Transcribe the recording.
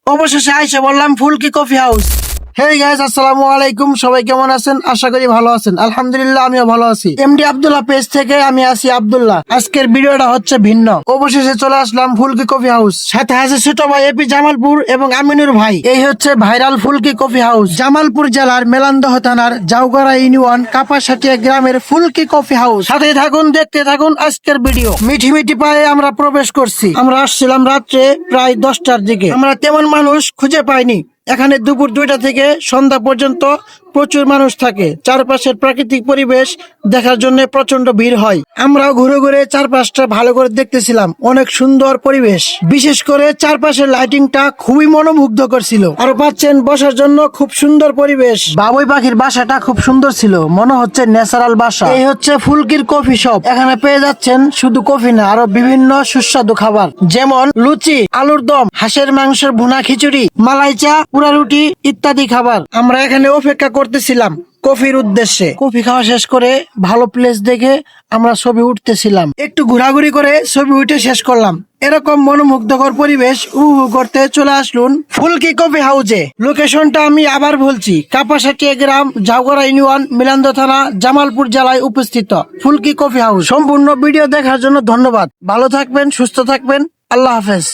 অবশেষে আইসা বললাম ফুলকি কফি হাউস। হেই গাইস, আসসালামু আলাইকুম। সবাই কেমন আছেন? আশা করি ভালো আছেন। আলহামদুলিল্লাহ, আমিও ভালো আছি। এমডি আব্দুল্লাহ পেজ থেকে আমি আছি আব্দুল্লাহ। আজকের ভিডিওটা হচ্ছে ভিন্ন। অবশেষে চলে আসলাম ফুলকি কফি হাউস। সাথে আছে ছোট ভাই এপি জামালপুর এবং আমিনুর ভাই। এই হচ্ছে ভাইরাল ফুলকি কফি হাউস, জামালপুর জেলার মেলান্দহ থানার জাউগড়া ইউনিয়ন কাপাসাটিয়া গ্রামের ফুলকি কফি হাউস। সাথে থাকুন, দেখতে থাকুন আজকের ভিডিও। মিঠি মিঠি পায়ে আমরা প্রবেশ করছি। আমরা আসছিলাম রাত্রে প্রায় 10টার দিকে। আমরা তেমন মানুষ খুঁজে পাইনি। এখানে দুপুর 2টা থেকে সন্ধ্যা পর্যন্ত প্রচুর মানুষ থাকে। চারপাশের প্রাকৃতিক পরিবেশ দেখার জন্য প্রচন্ড ভিড় হয়। আমরাও ঘুরে ঘুরে চারপাশটা ভালো করে দেখতেছিলাম। অনেক সুন্দর পরিবেশ, বিশেষ করে চারপাশের লাইটিংটা খুবই মনোমুগ্ধকর ছিল। আর পাচ্ছেন বসার জন্য খুব সুন্দর পরিবেশ। বাবুই পাখির বাসাটা খুব সুন্দর ছিল, মনে হচ্ছে ন্যাচারাল বাসা। এই হচ্ছে ফুলকির কফি শপ। এখানে পেয়ে যাচ্ছেন শুধু কফি না, আরো বিভিন্ন সুস্বাদু খাবার, যেমন লুচি, আলুর দম, হাঁসের মাংসের ভুনা খিচুড়ি, মালাই চা, পুরা রুটি ইত্যাদি খাবার। আমরা এখানে অপেক্ষা করতেছিলাম কফির উদ্দেশ্যে। কফি খাওয়া শেষ করে ভালো প্লেস দেখে আমরা ছবি উঠতেছিলাম। একটু ঘোরাঘুরি করে ছবি উঠে শেষ করলাম। এরকম মনোমুগ্ধকর পরিবেশ উপভোগ করতে চলে আসলুন ফুলকি কফি হাউসে। লোকেশনটা আমি আবার বলছি, কাপাসাটিয়া গ্রাম, জাউগড়া ইউনিয়ন, মিলান্দ থানা, জামালপুর জেলায় অবস্থিত ফুলকি কফি হাউস। সম্পূর্ণ ভিডিও দেখার জন্য ধন্যবাদ। ভালো থাকবেন, সুস্থ থাকবেন। আল্লাহ হাফেজ।